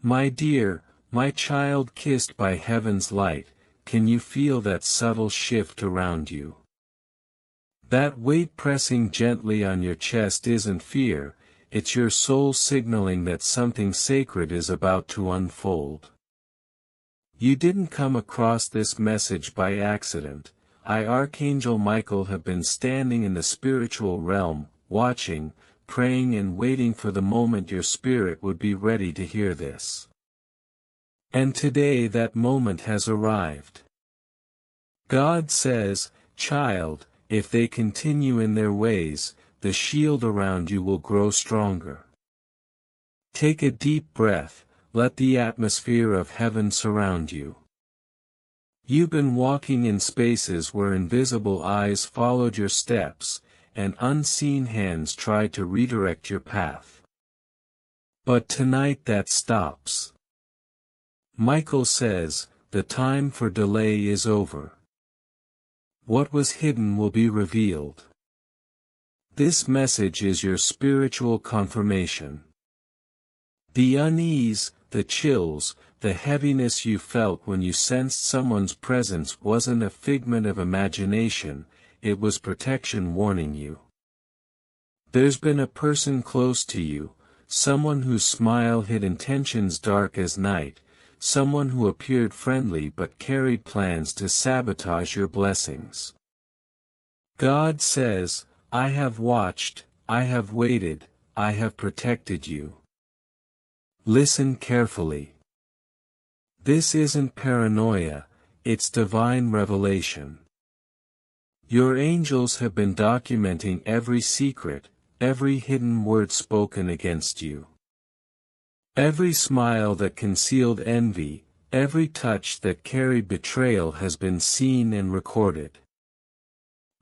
My dear, my child kissed by heaven's light, can you feel that subtle shift around you? That weight pressing gently on your chest isn't fear, it's your soul signaling that something sacred is about to unfold. You didn't come across this message by accident. Archangel Michael have been standing in the spiritual realm, watching, praying and waiting for the moment your spirit would be ready to hear this. And today that moment has arrived. God says, child, if they continue in their ways, the shield around you will grow stronger. Take a deep breath, let the atmosphere of heaven surround you. You've been walking in spaces where invisible eyes followed your steps, and unseen hands tried to redirect your path. But tonight that stops. Michael says, the time for delay is over. What was hidden will be revealed. This message is your spiritual confirmation. The unease, the chills, the heaviness you felt when you sensed someone's presence wasn't a figment of imagination, it was protection warning you. There's been a person close to you, someone whose smile hid intentions dark as night, someone who appeared friendly but carried plans to sabotage your blessings. God says, I have watched, I have waited, I have protected you. Listen carefully. This isn't paranoia, it's divine revelation. Your angels have been documenting every secret, every hidden word spoken against you. Every smile that concealed envy, every touch that carried betrayal has been seen and recorded.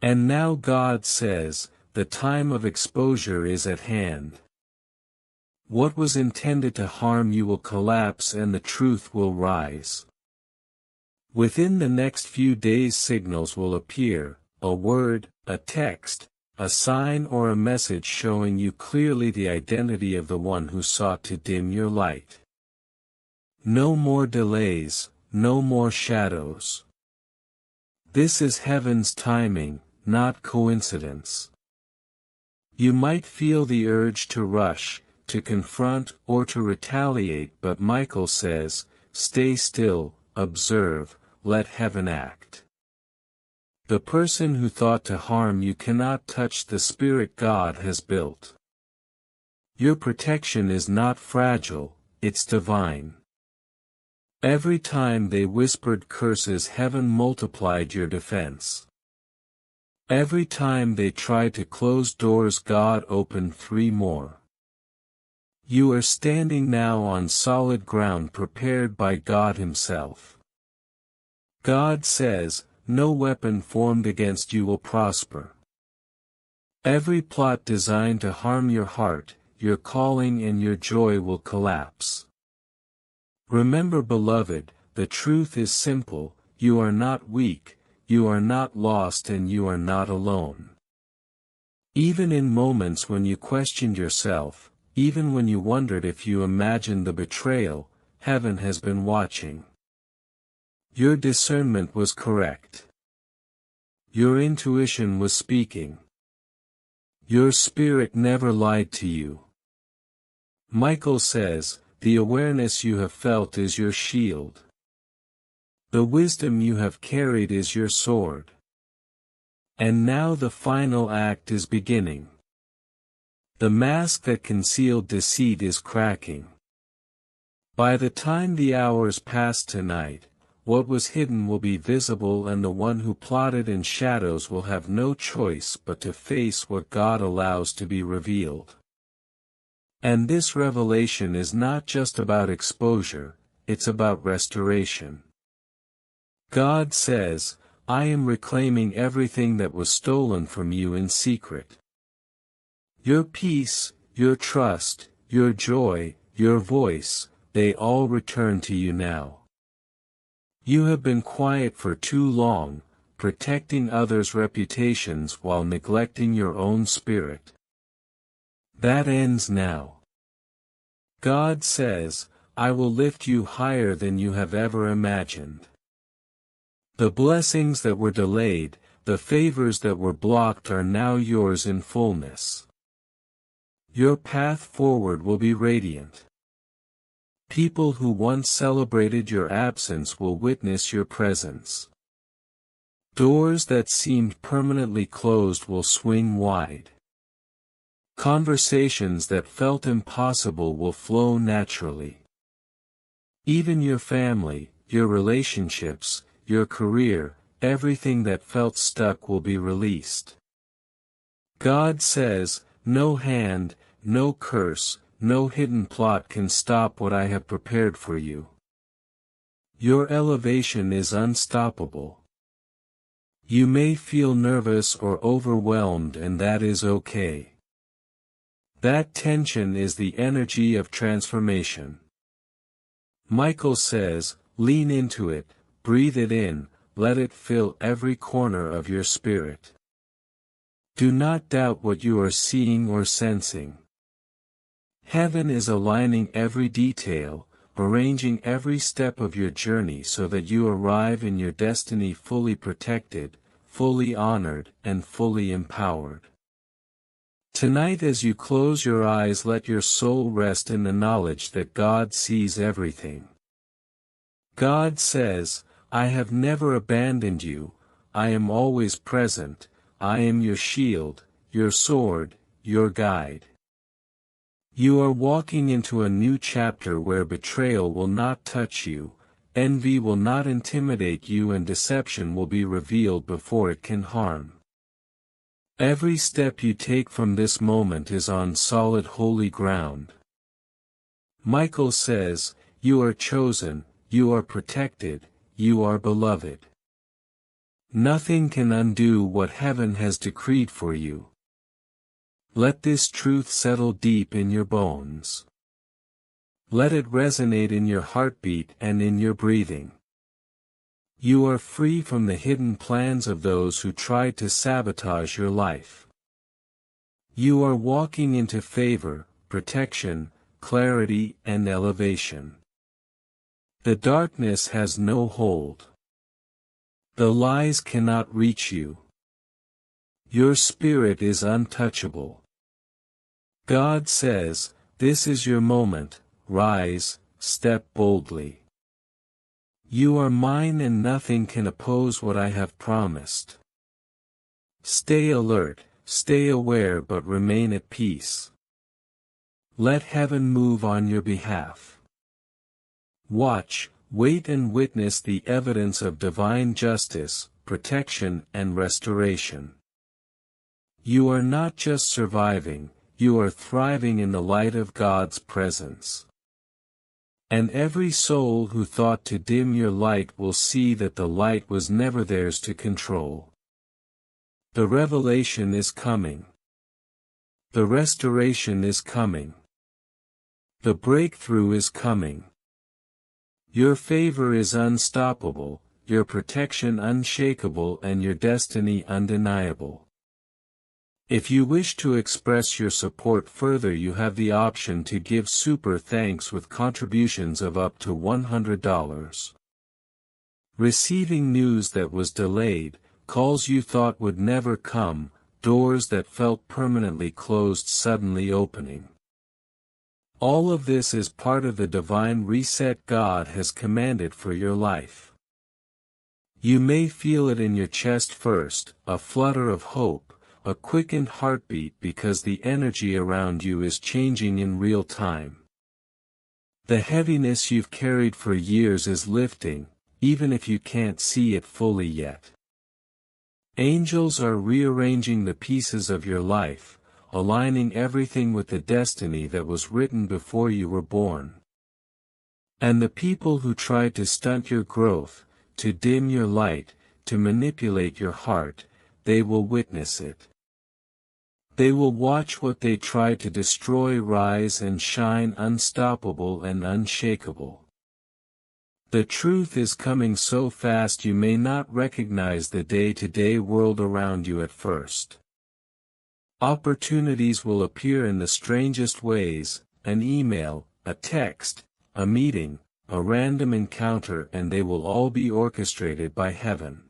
And now God says, the time of exposure is at hand. What was intended to harm you will collapse and the truth will rise. Within the next few days signals will appear, a word, a text, a sign or a message showing you clearly the identity of the one who sought to dim your light. No more delays, no more shadows. This is heaven's timing, not coincidence. You might feel the urge to rush, to confront or to retaliate, but Michael says, stay still, observe, let heaven act. The person who thought to harm you cannot touch the spirit God has built. Your protection is not fragile, it's divine. Every time they whispered curses, heaven multiplied your defense. Every time they tried to close doors, God opened 3 more. You are standing now on solid ground prepared by God Himself. God says, no weapon formed against you will prosper. Every plot designed to harm your heart, your calling and your joy will collapse. Remember, beloved, the truth is simple, you are not weak, you are not lost, and you are not alone. Even in moments when you questioned yourself, even when you wondered if you imagined the betrayal, heaven has been watching. Your discernment was correct. Your intuition was speaking. Your spirit never lied to you. Michael says, the awareness you have felt is your shield. The wisdom you have carried is your sword. And now the final act is beginning. The mask that concealed deceit is cracking. By the time the hours pass tonight, what was hidden will be visible, and the one who plotted in shadows will have no choice but to face what God allows to be revealed. And this revelation is not just about exposure, it's about restoration. God says, I am reclaiming everything that was stolen from you in secret. Your peace, your trust, your joy, your voice, they all return to you now. You have been quiet for too long, protecting others' reputations while neglecting your own spirit. That ends now. God says, I will lift you higher than you have ever imagined. The blessings that were delayed, the favors that were blocked are now yours in fullness. Your path forward will be radiant. People who once celebrated your absence will witness your presence. Doors that seemed permanently closed will swing wide. Conversations that felt impossible will flow naturally. Even your family, your relationships, your career, everything that felt stuck will be released. God says, no hand, no curse, no hidden plot can stop what I have prepared for you. Your elevation is unstoppable. You may feel nervous or overwhelmed, and that is okay. That tension is the energy of transformation. Michael says, lean into it, breathe it in, let it fill every corner of your spirit. Do not doubt what you are seeing or sensing. Heaven is aligning every detail, arranging every step of your journey so that you arrive in your destiny fully protected, fully honored, and fully empowered. Tonight, as you close your eyes, let your soul rest in the knowledge that God sees everything. God says, I have never abandoned you, I am always present, I am your shield, your sword, your guide. You are walking into a new chapter where betrayal will not touch you, envy will not intimidate you, and deception will be revealed before it can harm. Every step you take from this moment is on solid holy ground. Michael says, you are chosen, you are protected, you are beloved. Nothing can undo what heaven has decreed for you. Let this truth settle deep in your bones. Let it resonate in your heartbeat and in your breathing. You are free from the hidden plans of those who tried to sabotage your life. You are walking into favor, protection, clarity, and elevation. The darkness has no hold. The lies cannot reach you. Your spirit is untouchable. God says, this is your moment, rise, step boldly. You are mine and nothing can oppose what I have promised. Stay alert, stay aware, but remain at peace. Let heaven move on your behalf. Watch, wait, and witness the evidence of divine justice, protection, and restoration. You are not just surviving, you are thriving in the light of God's presence. And every soul who thought to dim your light will see that the light was never theirs to control. The revelation is coming. The restoration is coming. The breakthrough is coming. Your favor is unstoppable, your protection unshakable, and your destiny undeniable. If you wish to express your support further, you have the option to give super thanks with contributions of up to $100. Receiving news that was delayed, calls you thought would never come, doors that felt permanently closed suddenly opening. All of this is part of the divine reset God has commanded for your life. You may feel it in your chest first, a flutter of hope, a quickened heartbeat, because the energy around you is changing in real time. The heaviness you've carried for years is lifting, even if you can't see it fully yet. Angels are rearranging the pieces of your life, aligning everything with the destiny that was written before you were born. And the people who tried to stunt your growth, to dim your light, to manipulate your heart, they will witness it. They will watch what they tried to destroy rise and shine unstoppable and unshakable. The truth is coming so fast you may not recognize the day-to-day world around you at first. Opportunities will appear in the strangest ways, an email, a text, a meeting, a random encounter, and they will all be orchestrated by heaven.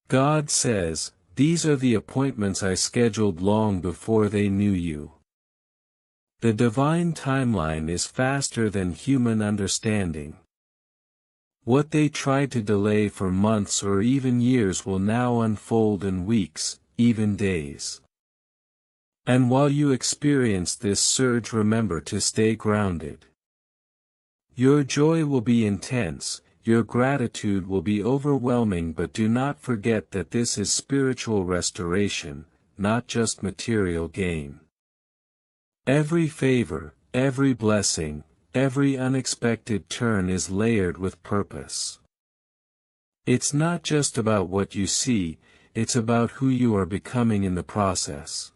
God says, "These are the appointments I scheduled long before they knew you." The divine timeline is faster than human understanding. What they tried to delay for months or even years will now unfold in weeks, even days. And while you experience this surge, remember to stay grounded. Your joy will be intense, your gratitude will be overwhelming, but do not forget that this is spiritual restoration, not just material gain. Every favor, every blessing, every unexpected turn is layered with purpose. It's not just about what you see, it's about who you are becoming in the process.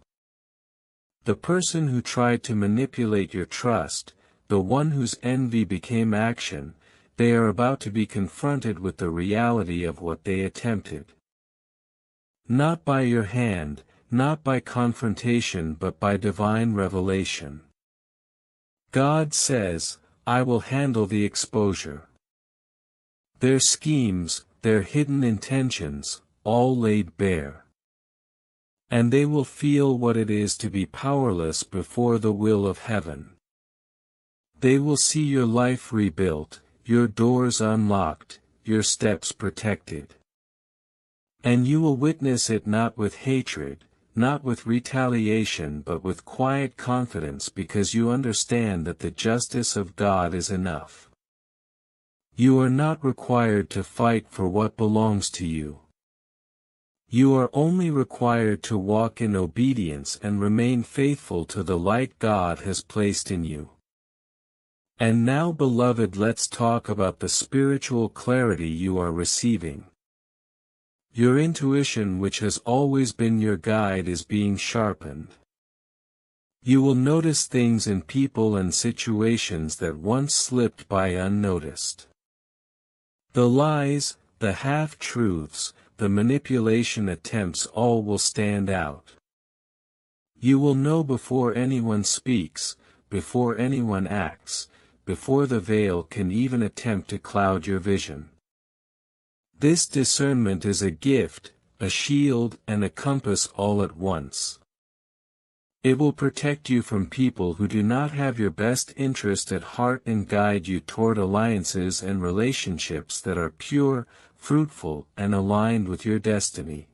The person who tried to manipulate your trust, the one whose envy became action, they are about to be confronted with the reality of what they attempted. Not by your hand, not by confrontation, but by divine revelation. God says, "I will handle the exposure." Their schemes, their hidden intentions, all laid bare. And they will feel what it is to be powerless before the will of heaven. They will see your life rebuilt, your doors unlocked, your steps protected. And you will witness it not with hatred, not with retaliation, but with quiet confidence, because you understand that the justice of God is enough. You are not required to fight for what belongs to you. You are only required to walk in obedience and remain faithful to the light God has placed in you. And now, beloved, let's talk about the spiritual clarity you are receiving. Your intuition, which has always been your guide, is being sharpened. You will notice things in people and situations that once slipped by unnoticed. The lies, the half-truths, the manipulation attempts, all will stand out. You will know before anyone speaks, before anyone acts, before the veil can even attempt to cloud your vision. This discernment is a gift, a shield, and a compass all at once. It will protect you from people who do not have your best interest at heart and guide you toward alliances and relationships that are pure, fruitful, and aligned with your destiny.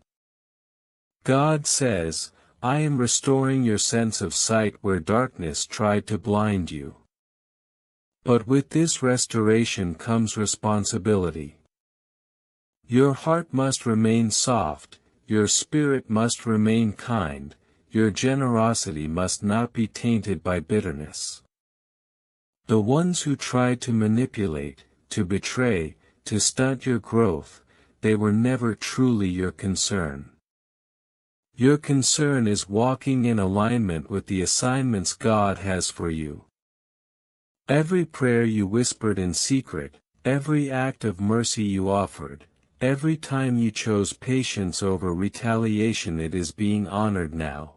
God says, "I am restoring your sense of sight where darkness tried to blind you." But with this restoration comes responsibility. Your heart must remain soft, your spirit must remain kind, your generosity must not be tainted by bitterness. The ones who tried to manipulate, to betray, to stunt your growth, they were never truly your concern. Your concern is walking in alignment with the assignments God has for you. Every prayer you whispered in secret, every act of mercy you offered, every time you chose patience over retaliation, it is being honored now.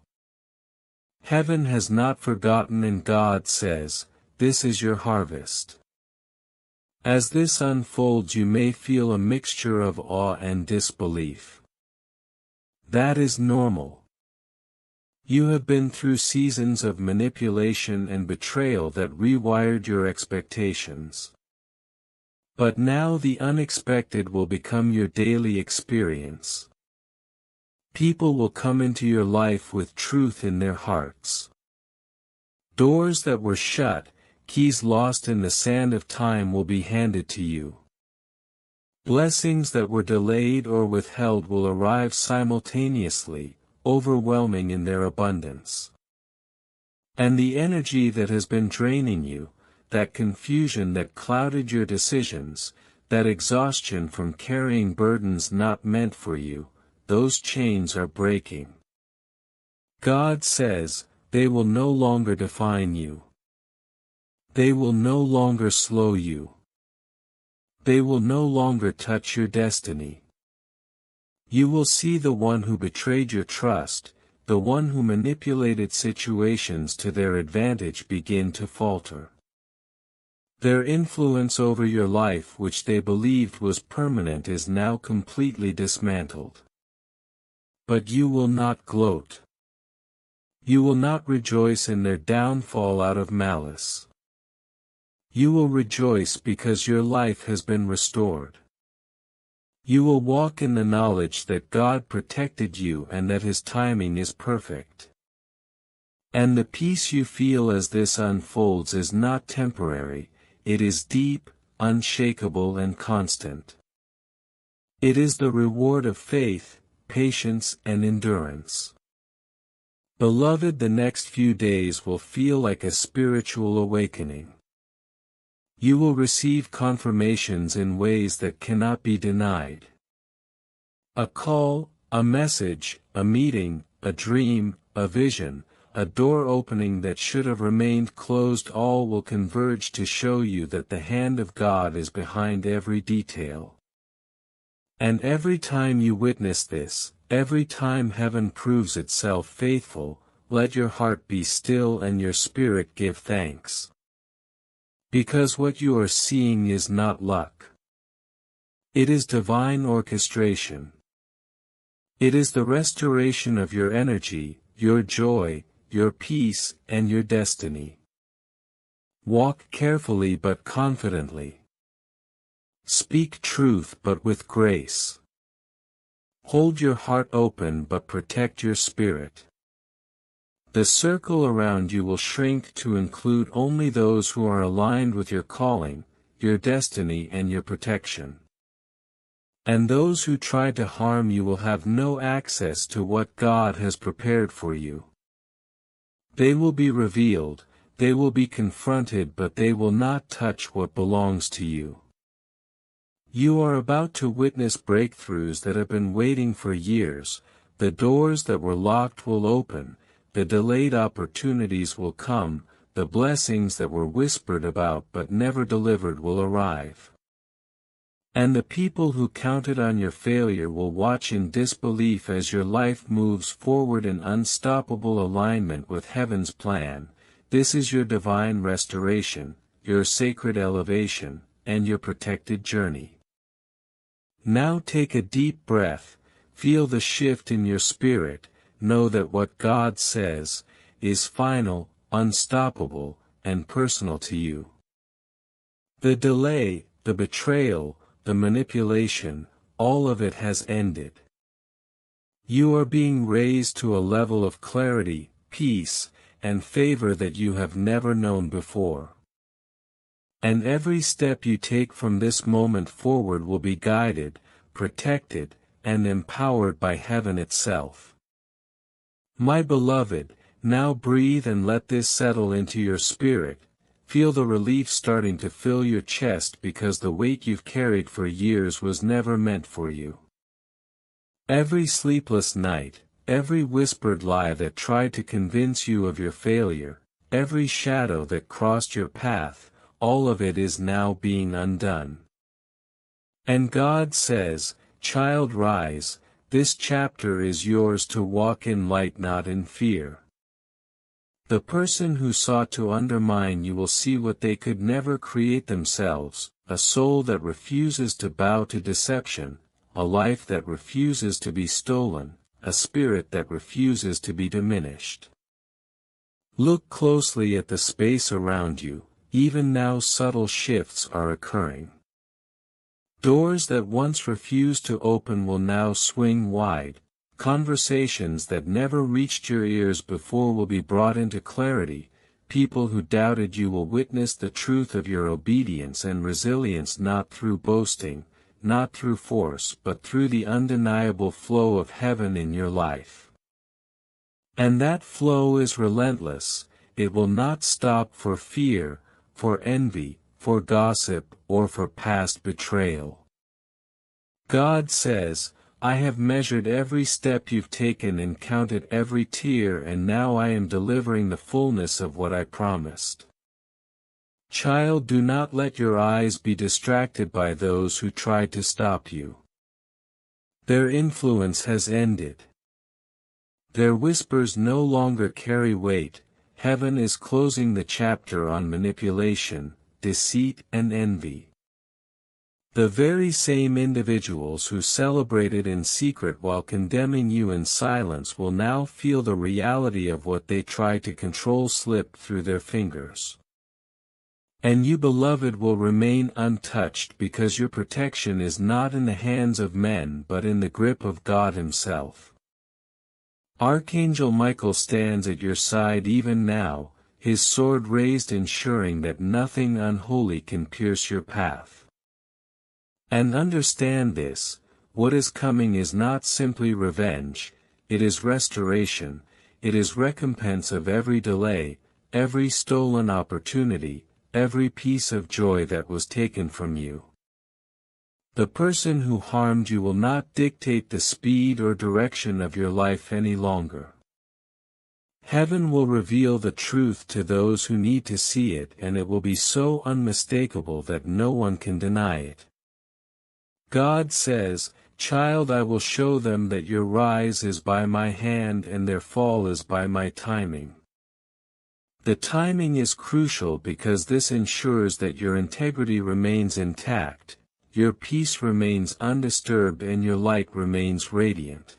Heaven has not forgotten, and God says, "This is your harvest." As this unfolds, you may feel a mixture of awe and disbelief. That is normal. You have been through seasons of manipulation and betrayal that rewired your expectations. But now the unexpected will become your daily experience. People will come into your life with truth in their hearts. Doors that were shut, keys lost in the sand of time, will be handed to you. Blessings that were delayed or withheld will arrive simultaneously, overwhelming in their abundance. And the energy that has been draining you, that confusion that clouded your decisions, that exhaustion from carrying burdens not meant for you, those chains are breaking. God says, "They will no longer define you. They will no longer slow you. They will no longer touch your destiny." You will see the one who betrayed your trust, the one who manipulated situations to their advantage, begin to falter. Their influence over your life, which they believed was permanent, is now completely dismantled. But you will not gloat. You will not rejoice in their downfall out of malice. You will rejoice because your life has been restored. You will walk in the knowledge that God protected you and that His timing is perfect. And the peace you feel as this unfolds is not temporary, it is deep, unshakable and constant. It is the reward of faith, patience and endurance. Beloved, the next few days will feel like a spiritual awakening. You will receive confirmations in ways that cannot be denied. A call, a message, a meeting, a dream, a vision, a door opening that should have remained closed, all will converge to show you that the hand of God is behind every detail. And every time you witness this, every time heaven proves itself faithful, let your heart be still and your spirit give thanks. Because what you are seeing is not luck. It is divine orchestration. It is the restoration of your energy, your joy, your peace, and your destiny. Walk carefully but confidently. Speak truth but with grace. Hold your heart open but protect your spirit. The circle around you will shrink to include only those who are aligned with your calling, your destiny and your protection. And those who try to harm you will have no access to what God has prepared for you. They will be revealed, they will be confronted, but they will not touch what belongs to you. You are about to witness breakthroughs that have been waiting for years. The doors that were locked will open, the delayed opportunities will come, the blessings that were whispered about but never delivered will arrive. And the people who counted on your failure will watch in disbelief as your life moves forward in unstoppable alignment with heaven's plan. This is your divine restoration, your sacred elevation, and your protected journey. Now take a deep breath, feel the shift in your spirit, know that what God says is final, unstoppable, and personal to you. The delay, the betrayal, the manipulation, all of it has ended. You are being raised to a level of clarity, peace, and favor that you have never known before. And every step you take from this moment forward will be guided, protected, and empowered by heaven itself. My beloved, now breathe and let this settle into your spirit. Feel the relief starting to fill your chest because the weight you've carried for years was never meant for you. Every sleepless night, every whispered lie that tried to convince you of your failure, every shadow that crossed your path, all of it is now being undone. And God says, "Child, rise, this chapter is yours to walk in light, not in fear." The person who sought to undermine you will see what they could never create themselves, a soul that refuses to bow to deception, a life that refuses to be stolen, a spirit that refuses to be diminished. Look closely at the space around you, even now subtle shifts are occurring. Doors that once refused to open will now swing wide. Conversations that never reached your ears before will be brought into clarity. People who doubted you will witness the truth of your obedience and resilience, not through boasting, not through force, but through the undeniable flow of heaven in your life. And that flow is relentless. It will not stop for fear, for envy, for gossip, or for past betrayal. God says, "I have measured every step you've taken and counted every tear, and now I am delivering the fullness of what I promised." Child, do not let your eyes be distracted by those who tried to stop you. Their influence has ended. Their whispers no longer carry weight. Heaven is closing the chapter on manipulation, deceit and envy. The very same individuals who celebrated in secret while condemning you in silence will now feel the reality of what they tried to control slip through their fingers. And you, beloved, will remain untouched because your protection is not in the hands of men but in the grip of God Himself. Archangel Michael stands at your side even now, his sword raised, ensuring that nothing unholy can pierce your path. And understand this: what is coming is not simply revenge, it is restoration, it is recompense of every delay, every stolen opportunity, every piece of joy that was taken from you. The person who harmed you will not dictate the speed or direction of your life any longer. Heaven will reveal the truth to those who need to see it, and it will be so unmistakable that no one can deny it. God says, "Child, I will show them that your rise is by my hand and their fall is by my timing." The timing is crucial because this ensures that your integrity remains intact, your peace remains undisturbed, and your light remains radiant.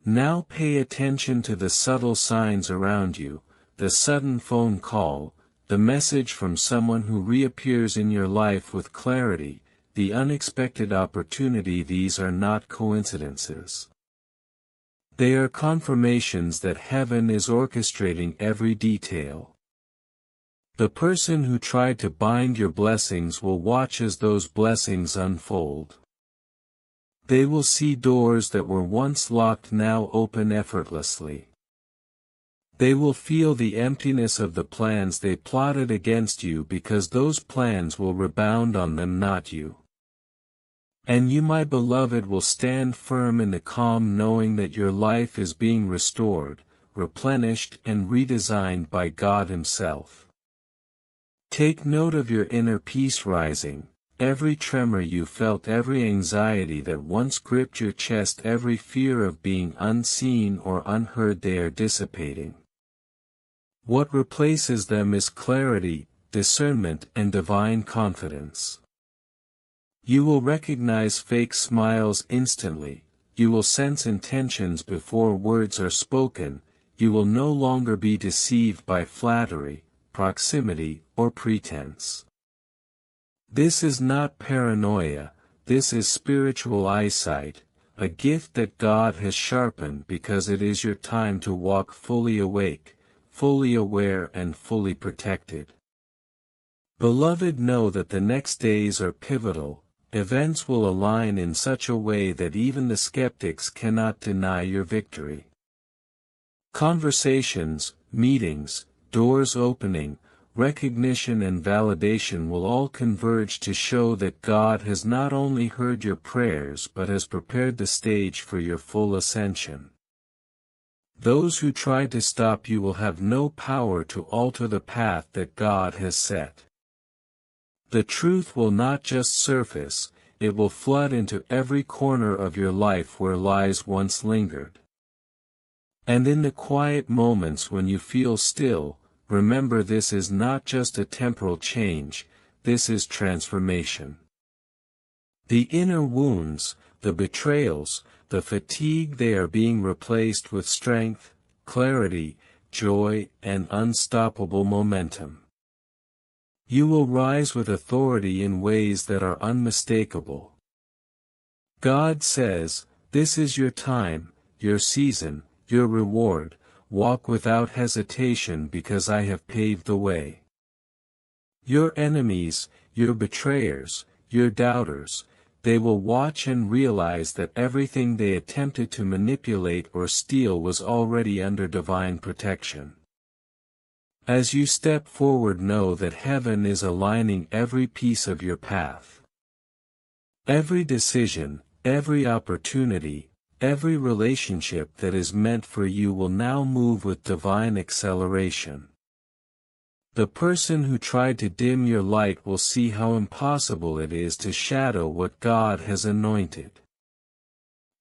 Now pay attention to the subtle signs around you, the sudden phone call, the message from someone who reappears in your life with clarity, the unexpected opportunity. These are not coincidences. They are confirmations that heaven is orchestrating every detail. The person who tried to bind your blessings will watch as those blessings unfold. They will see doors that were once locked now open effortlessly. They will feel the emptiness of the plans they plotted against you because those plans will rebound on them, not you. And you, my beloved, will stand firm in the calm, knowing that your life is being restored, replenished, and redesigned by God Himself. Take note of your inner peace rising, every tremor you felt, every anxiety that once gripped your chest, every fear of being unseen or unheard. They are dissipating. What replaces them is clarity, discernment, and divine confidence. You will recognize fake smiles instantly, you will sense intentions before words are spoken, you will no longer be deceived by flattery, proximity, or pretense. This is not paranoia, this is spiritual eyesight, a gift that God has sharpened because it is your time to walk fully awake, fully aware, and fully protected. Beloved, know that the next days are pivotal. Events will align in such a way that even the skeptics cannot deny your victory. Conversations, meetings, doors opening, recognition and validation will all converge to show that God has not only heard your prayers but has prepared the stage for your full ascension. Those who try to stop you will have no power to alter the path that God has set. The truth will not just surface, it will flood into every corner of your life where lies once lingered. And in the quiet moments when you feel still, remember, this is not just a temporal change, this is transformation. The inner wounds, the betrayals, the fatigue, they are being replaced with strength, clarity, joy, and unstoppable momentum. You will rise with authority in ways that are unmistakable. God says, "This is your time, your season, your reward. Walk without hesitation because I have paved the way." Your enemies, your betrayers, your doubters, they will watch and realize that everything they attempted to manipulate or steal was already under divine protection. As you step forward, know that heaven is aligning every piece of your path. Every decision, every opportunity, every relationship that is meant for you will now move with divine acceleration. The person who tried to dim your light will see how impossible it is to shadow what God has anointed.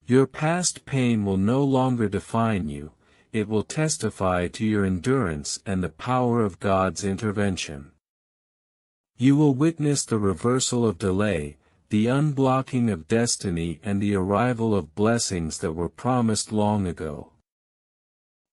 Your past pain will no longer define you, it will testify to your endurance and the power of God's intervention. You will witness the reversal of delay, the unblocking of destiny, and the arrival of blessings that were promised long ago.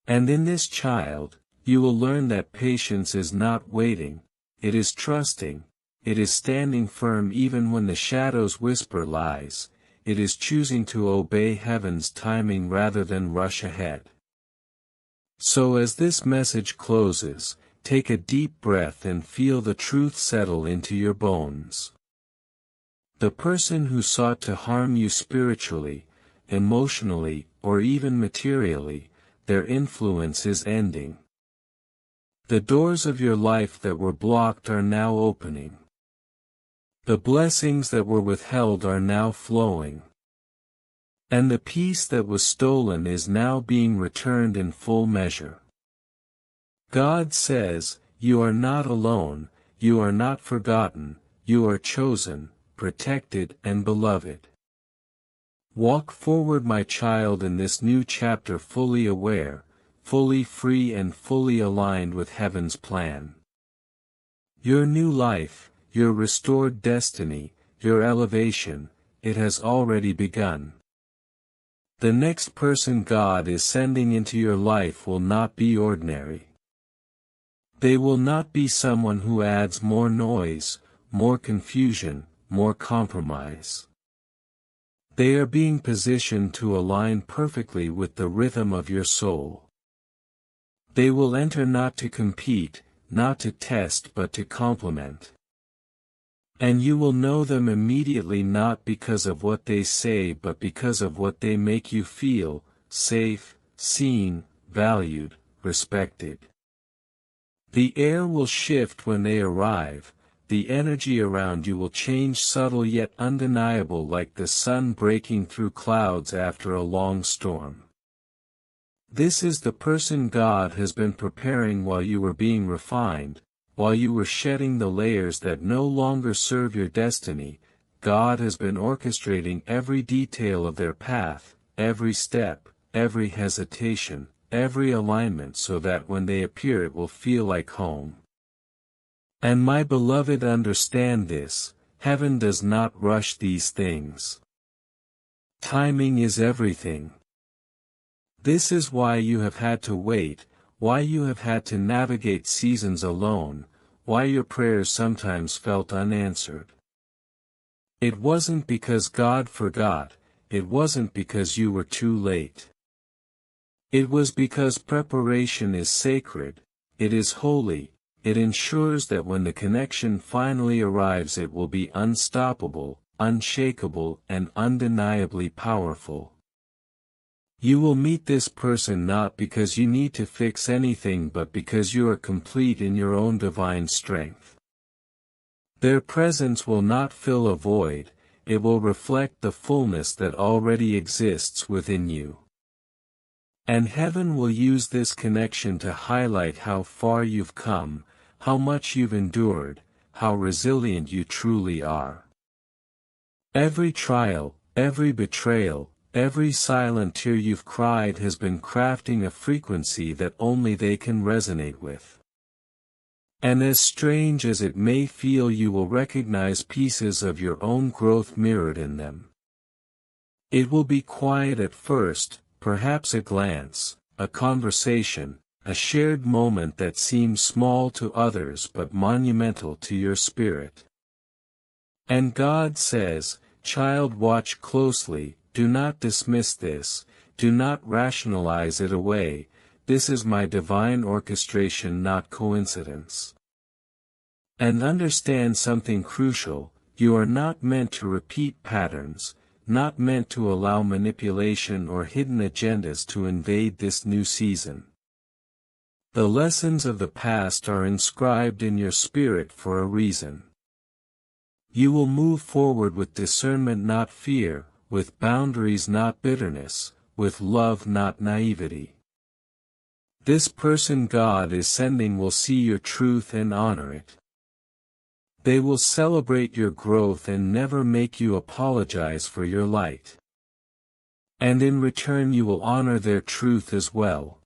And in this child, you will learn that patience is not waiting, it is trusting, it is standing firm even when the shadows whisper lies, it is choosing to obey heaven's timing rather than rush ahead. So as this message closes, take a deep breath and feel the truth settle into your bones. The person who sought to harm you spiritually, emotionally, or even materially, their influence is ending. The doors of your life that were blocked are now opening. The blessings that were withheld are now flowing. And the peace that was stolen is now being returned in full measure. God says, you are not alone, you are not forgotten, you are chosen, protected and beloved. Walk forward, my child, in this new chapter fully aware, fully free and fully aligned with heaven's plan. Your new life, your restored destiny, your elevation, it has already begun. The next person God is sending into your life will not be ordinary. They will not be someone who adds more noise, more confusion, more compromise. They are being positioned to align perfectly with the rhythm of your soul. They will enter not to compete, not to test but to complement. And you will know them immediately, not because of what they say but because of what they make you feel: safe, seen, valued, respected. The air will shift when they arrive, the energy around you will change, subtle yet undeniable, like the sun breaking through clouds after a long storm. This is the person God has been preparing while you were being refined, while you were shedding the layers that no longer serve your destiny. God has been orchestrating every detail of their path, every step, every hesitation, every alignment, so that when they appear it will feel like home. And my beloved, understand this: heaven does not rush these things. Timing is everything. This is why you have had to wait, why you have had to navigate seasons alone, why your prayers sometimes felt unanswered. It wasn't because God forgot, it wasn't because you were too late. It was because preparation is sacred, it is holy, it ensures that when the connection finally arrives it will be unstoppable, unshakable, and undeniably powerful. You will meet this person not because you need to fix anything but because you are complete in your own divine strength. Their presence will not fill a void, it will reflect the fullness that already exists within you. And heaven will use this connection to highlight how far you've come, how much you've endured, how resilient you truly are. Every trial, every betrayal, every silent tear you've cried has been crafting a frequency that only they can resonate with. And as strange as it may feel, you will recognize pieces of your own growth mirrored in them. It will be quiet at first, perhaps a glance, a conversation, a shared moment that seems small to others but monumental to your spirit. And God says, child, watch closely, do not dismiss this, do not rationalize it away, this is my divine orchestration, not coincidence. And understand something crucial: you are not meant to repeat patterns, not meant to allow manipulation or hidden agendas to invade this new season. The lessons of the past are inscribed in your spirit for a reason. You will move forward with discernment, not fear, with boundaries, not bitterness, with love, not naivety. This person God is sending will see your truth and honor it. They will celebrate your growth and never make you apologize for your light. And in return you will honor their truth as well.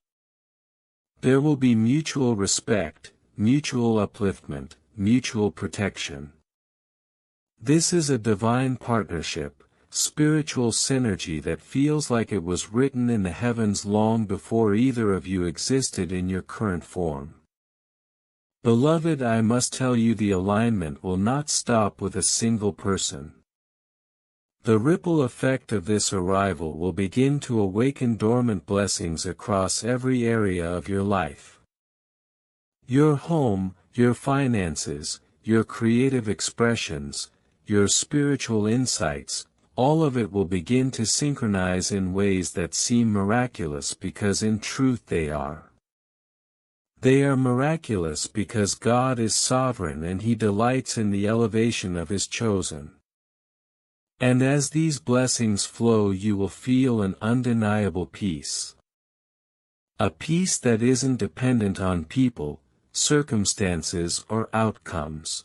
There will be mutual respect, mutual upliftment, mutual protection. This is a divine partnership, spiritual synergy that feels like it was written in the heavens long before either of you existed in your current form. Beloved, I must tell you, the alignment will not stop with a single person. The ripple effect of this arrival will begin to awaken dormant blessings across every area of your life. Your home, your finances, your creative expressions, your spiritual insights, all of it will begin to synchronize in ways that seem miraculous because in truth they are. They are miraculous because God is sovereign and He delights in the elevation of His chosen. And as these blessings flow, you will feel an undeniable peace. A peace that isn't dependent on people, circumstances, or outcomes.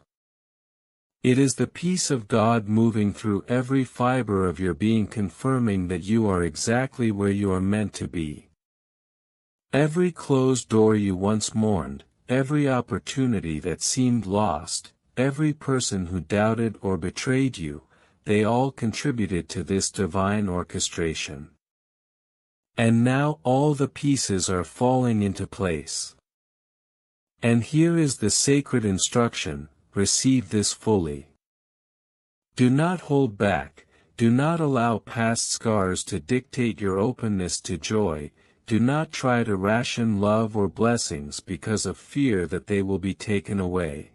It is the peace of God moving through every fiber of your being, confirming that you are exactly where you are meant to be. Every closed door you once mourned, every opportunity that seemed lost, every person who doubted or betrayed you, they all contributed to this divine orchestration. And now all the pieces are falling into place. And here is the sacred instruction: receive this fully. Do not hold back, do not allow past scars to dictate your openness to joy, do not try to ration love or blessings because of fear that they will be taken away.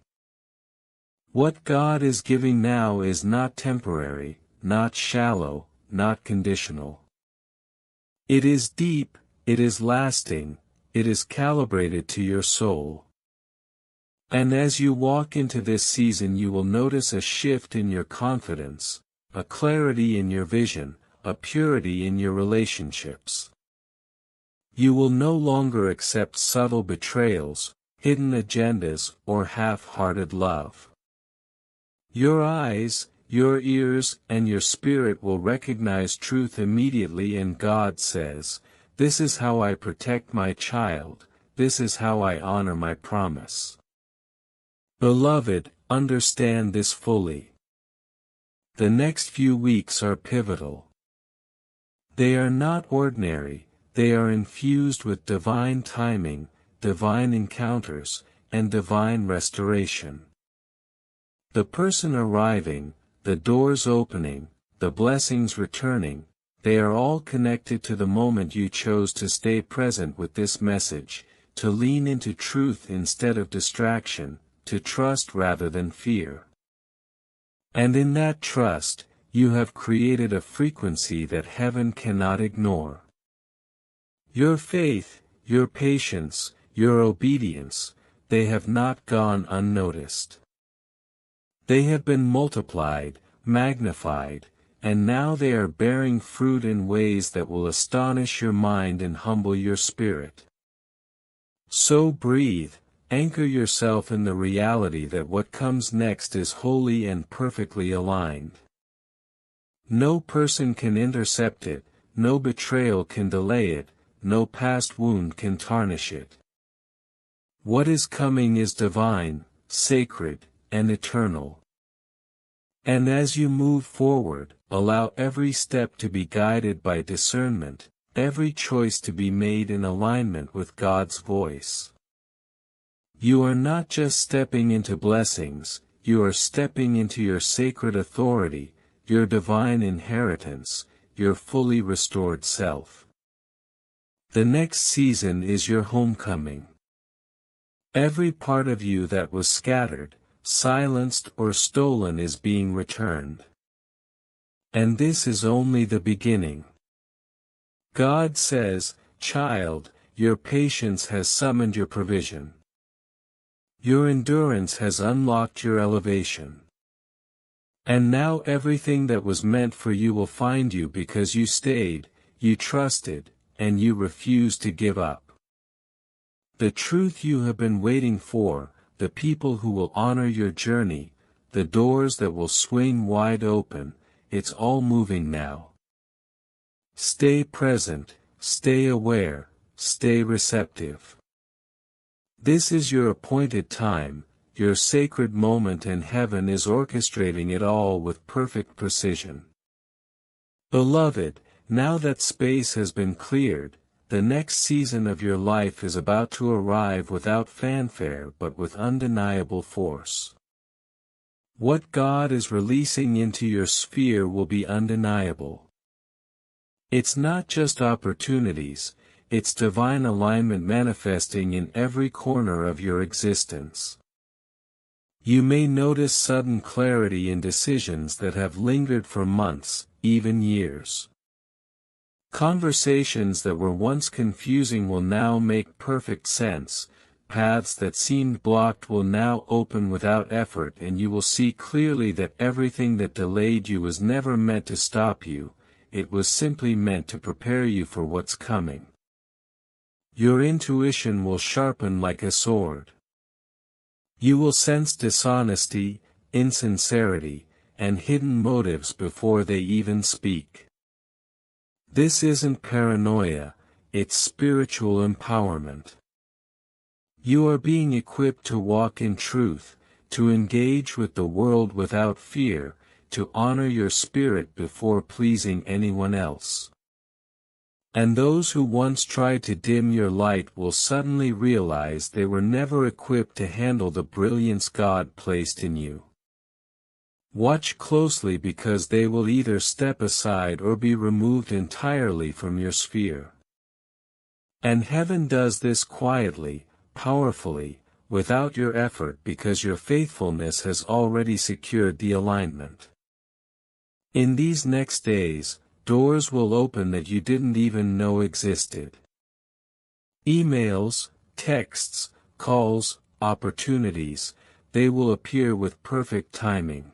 What God is giving now is not temporary, not shallow, not conditional. It is deep, it is lasting, it is calibrated to your soul. And as you walk into this season, you will notice a shift in your confidence, a clarity in your vision, a purity in your relationships. You will no longer accept subtle betrayals, hidden agendas, or half-hearted love. Your eyes, your ears, and your spirit will recognize truth immediately, and God says, "This is how I protect my child, this is how I honor my promise." Beloved, understand this fully. The next few weeks are pivotal. They are not ordinary, they are infused with divine timing, divine encounters, and divine restoration. The person arriving, the doors opening, the blessings returning, they are all connected to the moment you chose to stay present with this message, to lean into truth instead of distraction, to trust rather than fear. And in that trust, you have created a frequency that heaven cannot ignore. Your faith, your patience, your obedience, they have not gone unnoticed. They have been multiplied, magnified, and now they are bearing fruit in ways that will astonish your mind and humble your spirit. So breathe, anchor yourself in the reality that what comes next is holy and perfectly aligned. No person can intercept it, no betrayal can delay it, no past wound can tarnish it. What is coming is divine, sacred, and eternal. And as you move forward, allow every step to be guided by discernment, every choice to be made in alignment with God's voice. You are not just stepping into blessings, you are stepping into your sacred authority, your divine inheritance, your fully restored self. The next season is your homecoming. Every part of you that was scattered, silenced, or stolen is being returned. And this is only the beginning. God says, "Child, your patience has summoned your provision. Your endurance has unlocked your elevation. And now everything that was meant for you will find you because you stayed, you trusted, and you refused to give up. The truth you have been waiting for, the people who will honor your journey, the doors that will swing wide open, it's all moving now. Stay present, stay aware, stay receptive. This is your appointed time, your sacred moment, and heaven is orchestrating it all with perfect precision. Beloved, now that space has been cleared, the next season of your life is about to arrive without fanfare but with undeniable force. What God is releasing into your sphere will be undeniable. It's not just opportunities, it's divine alignment manifesting in every corner of your existence. You may notice sudden clarity in decisions that have lingered for months, even years. Conversations that were once confusing will now make perfect sense, paths that seemed blocked will now open without effort, and you will see clearly that everything that delayed you was never meant to stop you, it was simply meant to prepare you for what's coming. Your intuition will sharpen like a sword. You will sense dishonesty, insincerity, and hidden motives before they even speak. This isn't paranoia, it's spiritual empowerment. You are being equipped to walk in truth, to engage with the world without fear, to honor your spirit before pleasing anyone else. And those who once tried to dim your light will suddenly realize they were never equipped to handle the brilliance God placed in you. Watch closely, because they will either step aside or be removed entirely from your sphere. And heaven does this quietly, powerfully, without your effort, because your faithfulness has already secured the alignment. In these next days, doors will open that you didn't even know existed. Emails, texts, calls, opportunities, they will appear with perfect timing.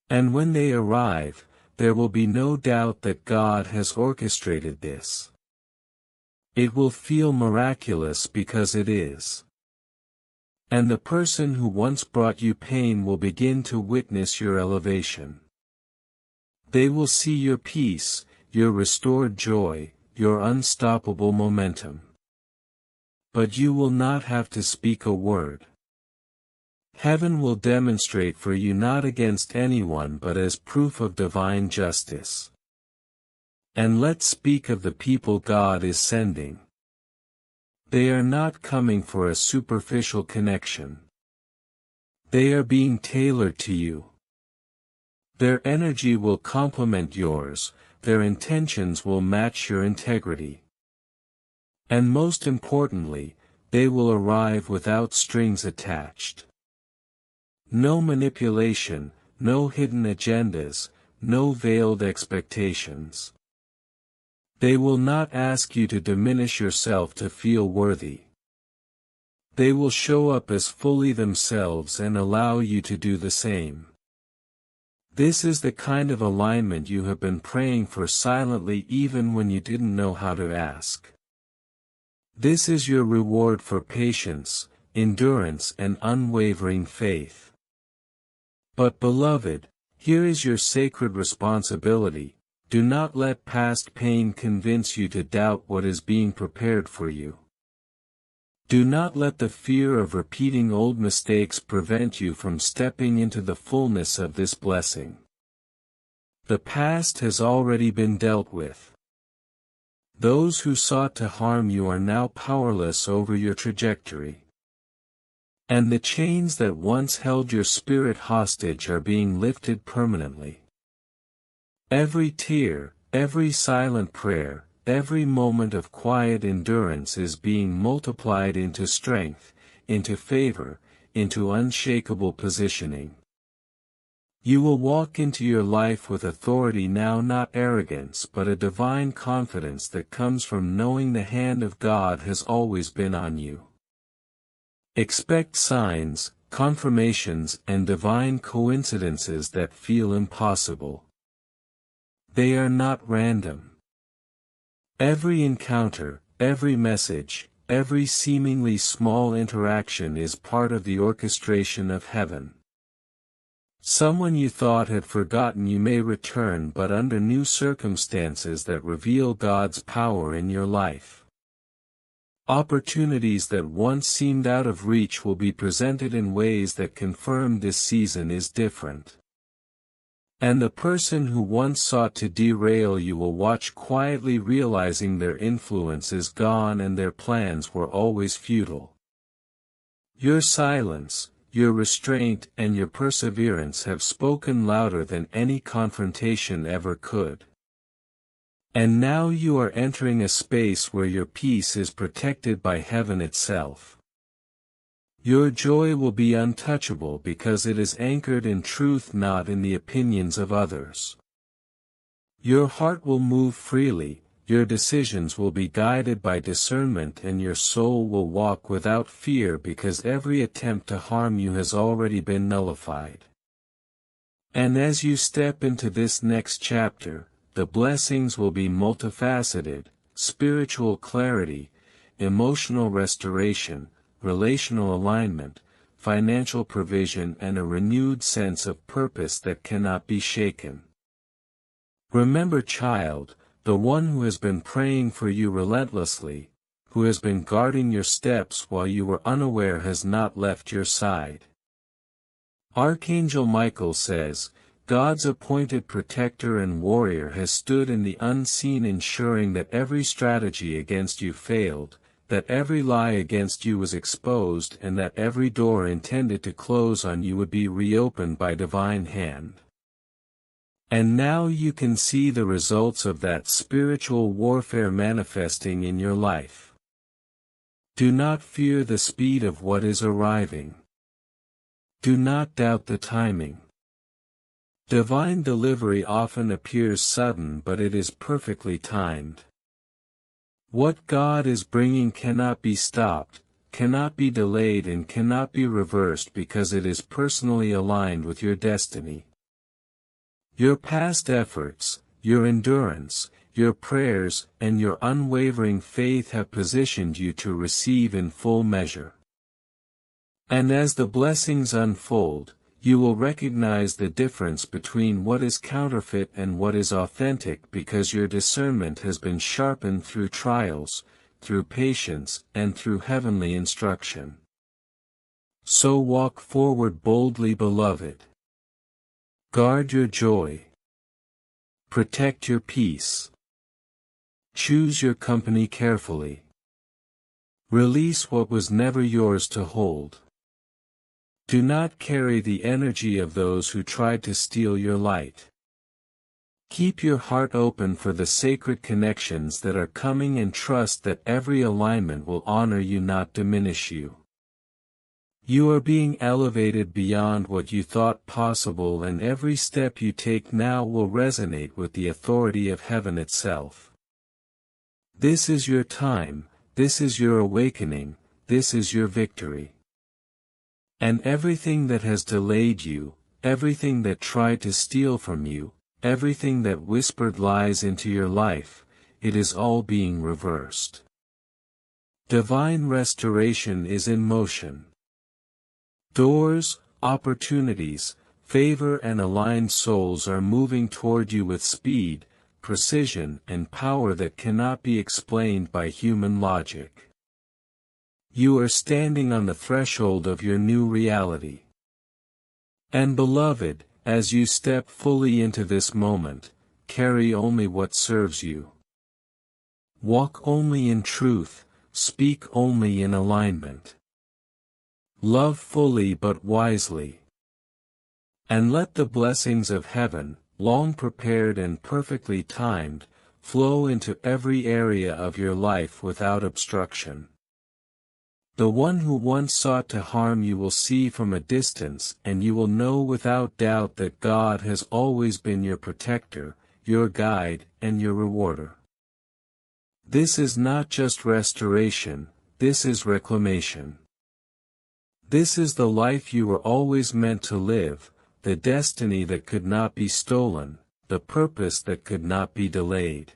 And when they arrive, there will be no doubt that God has orchestrated this. It will feel miraculous because it is. And the person who once brought you pain will begin to witness your elevation. They will see your peace, your restored joy, your unstoppable momentum. But you will not have to speak a word. Heaven will demonstrate for you, not against anyone but as proof of divine justice. And let's speak of the people God is sending. They are not coming for a superficial connection. They are being tailored to you. Their energy will complement yours, their intentions will match your integrity. And most importantly, they will arrive without strings attached. No manipulation, no hidden agendas, no veiled expectations. They will not ask you to diminish yourself to feel worthy. They will show up as fully themselves and allow you to do the same. This is the kind of alignment you have been praying for silently, even when you didn't know how to ask. This is your reward for patience, endurance, and unwavering faith. But beloved, here is your sacred responsibility: do not let past pain convince you to doubt what is being prepared for you. Do not let the fear of repeating old mistakes prevent you from stepping into the fullness of this blessing. The past has already been dealt with. Those who sought to harm you are now powerless over your trajectory. And the chains that once held your spirit hostage are being lifted permanently. Every tear, every silent prayer, every moment of quiet endurance is being multiplied into strength, into favor, into unshakable positioning. You will walk into your life with authority now, not arrogance but a divine confidence that comes from knowing the hand of God has always been on you. Expect signs, confirmations, and divine coincidences that feel impossible. They are not random. Every encounter, every message, every seemingly small interaction is part of the orchestration of heaven. Someone you thought had forgotten you may return, but under new circumstances that reveal God's power in your life. Opportunities that once seemed out of reach will be presented in ways that confirm this season is different. And the person who once sought to derail you will watch quietly, realizing their influence is gone and their plans were always futile. Your silence, your restraint and your perseverance have spoken louder than any confrontation ever could. And now you are entering a space where your peace is protected by heaven itself. Your joy will be untouchable because it is anchored in truth, not in the opinions of others. Your heart will move freely, your decisions will be guided by discernment, and your soul will walk without fear because every attempt to harm you has already been nullified. And as you step into this next chapter, the blessings will be multifaceted: spiritual clarity, emotional restoration, relational alignment, financial provision, and a renewed sense of purpose that cannot be shaken. Remember, child, the one who has been praying for you relentlessly, who has been guarding your steps while you were unaware, has not left your side. Archangel Michael says, God's appointed protector and warrior has stood in the unseen, ensuring that every strategy against you failed, that every lie against you was exposed, and that every door intended to close on you would be reopened by divine hand. And now you can see the results of that spiritual warfare manifesting in your life. Do not fear the speed of what is arriving. Do not doubt the timing. Divine delivery often appears sudden, but it is perfectly timed. What God is bringing cannot be stopped, cannot be delayed, and cannot be reversed because it is personally aligned with your destiny. Your past efforts, your endurance, your prayers, and your unwavering faith have positioned you to receive in full measure. And as the blessings unfold, you will recognize the difference between what is counterfeit and what is authentic, because your discernment has been sharpened through trials, through patience, and through heavenly instruction. So walk forward boldly, beloved. Guard your joy. Protect your peace. Choose your company carefully. Release what was never yours to hold. Do not carry the energy of those who tried to steal your light. Keep your heart open for the sacred connections that are coming, and trust that every alignment will honor you, not diminish you. You are being elevated beyond what you thought possible, and every step you take now will resonate with the authority of heaven itself. This is your time, this is your awakening, this is your victory. And everything that has delayed you, everything that tried to steal from you, everything that whispered lies into your life, it is all being reversed. Divine restoration is in motion. Doors, opportunities, favor, and aligned souls are moving toward you with speed, precision, and power that cannot be explained by human logic. You are standing on the threshold of your new reality. And beloved, as you step fully into this moment, carry only what serves you. Walk only in truth, speak only in alignment. Love fully but wisely. And let the blessings of heaven, long prepared and perfectly timed, flow into every area of your life without obstruction. The one who once sought to harm you will see from a distance, and you will know without doubt that God has always been your protector, your guide, and your rewarder. This is not just restoration, this is reclamation. This is the life you were always meant to live, the destiny that could not be stolen, the purpose that could not be delayed.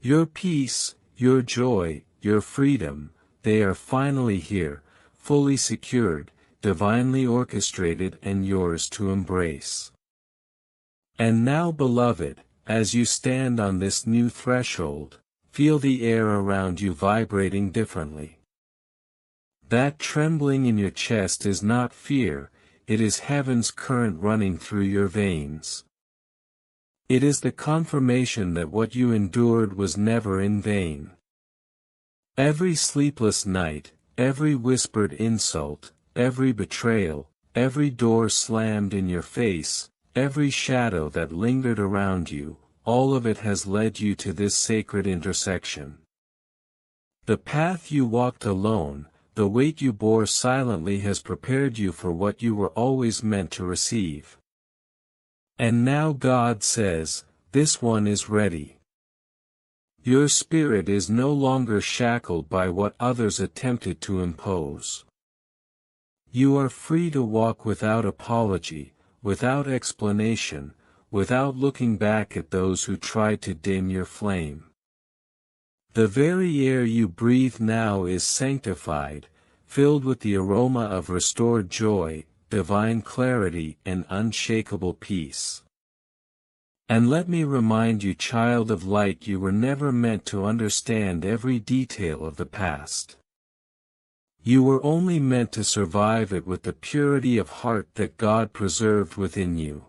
Your peace, your joy, your freedom, they are finally here, fully secured, divinely orchestrated, and yours to embrace. And now, beloved, as you stand on this new threshold, feel the air around you vibrating differently. That trembling in your chest is not fear, it is heaven's current running through your veins. It is the confirmation that what you endured was never in vain. Every sleepless night, every whispered insult, every betrayal, every door slammed in your face, every shadow that lingered around you, all of it has led you to this sacred intersection. The path you walked alone, the weight you bore silently has prepared you for what you were always meant to receive. And now God says, this one is ready. Your spirit is no longer shackled by what others attempted to impose. You are free to walk without apology, without explanation, without looking back at those who tried to dim your flame. The very air you breathe now is sanctified, filled with the aroma of restored joy, divine clarity and unshakable peace. And let me remind you, child of light, you were never meant to understand every detail of the past. You were only meant to survive it with the purity of heart that God preserved within you.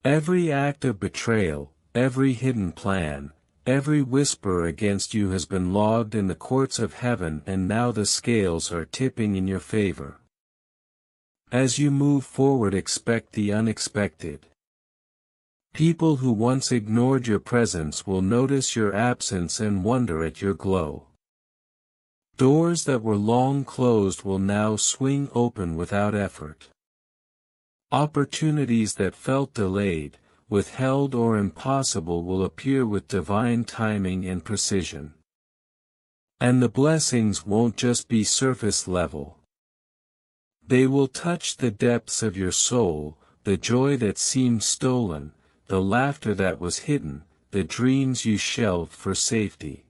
Every act of betrayal, every hidden plan, every whisper against you has been logged in the courts of heaven, and now the scales are tipping in your favor. As you move forward, expect the unexpected. People who once ignored your presence will notice your absence and wonder at your glow. Doors that were long closed will now swing open without effort. Opportunities that felt delayed, withheld or impossible will appear with divine timing and precision. And the blessings won't just be surface level. They will touch the depths of your soul, the joy that seemed stolen, the laughter that was hidden, the dreams you shelved for safety.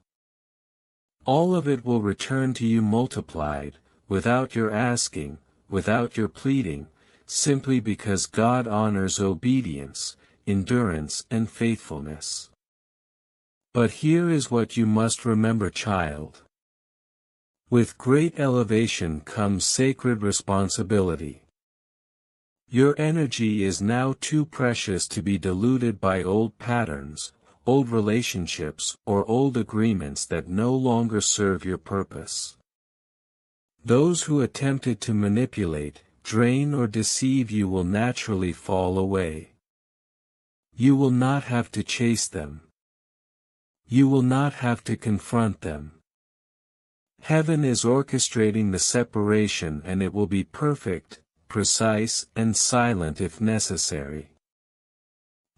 All of it will return to you multiplied, without your asking, without your pleading, simply because God honors obedience, endurance and faithfulness. But here is what you must remember, child. With great elevation comes sacred responsibility. Your energy is now too precious to be diluted by old patterns, old relationships, or old agreements that no longer serve your purpose. Those who attempted to manipulate, drain or deceive you will naturally fall away. You will not have to chase them. You will not have to confront them. Heaven is orchestrating the separation, and it will be perfect, precise and silent if necessary.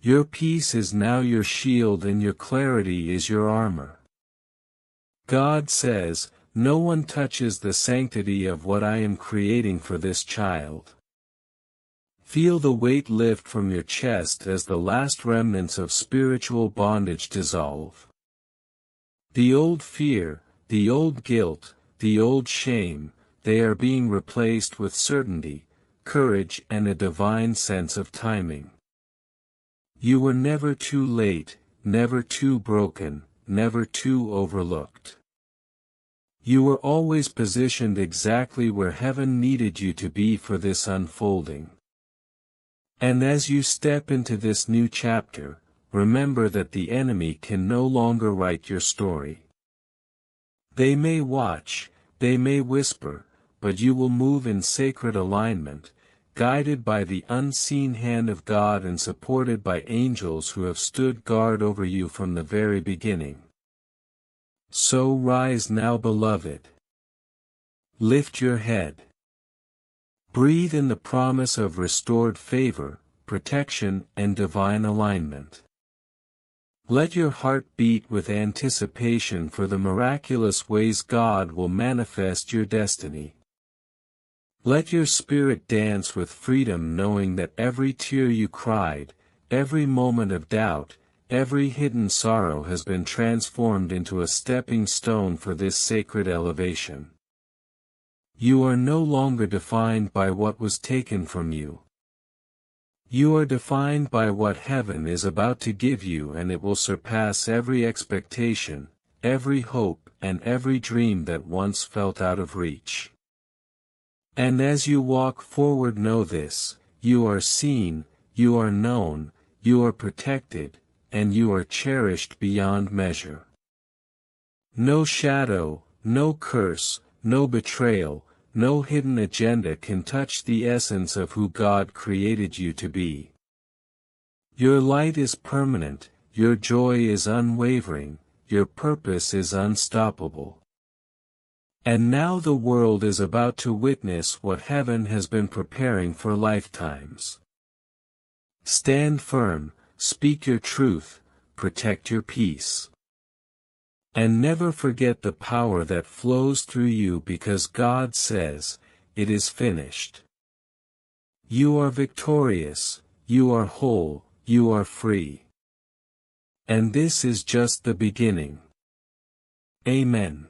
Your peace is now your shield and your clarity is your armor. God says, no one touches the sanctity of what I am creating for this child. Feel the weight lift from your chest as the last remnants of spiritual bondage dissolve. The old fear, the old guilt, the old shame, they are being replaced with certainty, courage and a divine sense of timing. You were never too late, never too broken, never too overlooked. You were always positioned exactly where heaven needed you to be for this unfolding. And as you step into this new chapter, remember that the enemy can no longer write your story. They may watch, they may whisper, but you will move in sacred alignment, guided by the unseen hand of God and supported by angels who have stood guard over you from the very beginning. So rise now, beloved. Lift your head. Breathe in the promise of restored favor, protection and divine alignment. Let your heart beat with anticipation for the miraculous ways God will manifest your destiny. Let your spirit dance with freedom, knowing that every tear you cried, every moment of doubt, every hidden sorrow has been transformed into a stepping stone for this sacred elevation. You are no longer defined by what was taken from you. You are defined by what heaven is about to give you, and it will surpass every expectation, every hope, and every dream that once felt out of reach. And as you walk forward, know this: you are seen, you are known, you are protected, and you are cherished beyond measure. No shadow, no curse, no betrayal, no hidden agenda can touch the essence of who God created you to be. Your light is permanent, your joy is unwavering, your purpose is unstoppable. And now the world is about to witness what heaven has been preparing for lifetimes. Stand firm, speak your truth, protect your peace. And never forget the power that flows through you, because God says, "It is finished." You are victorious, you are whole, you are free. And this is just the beginning. Amen.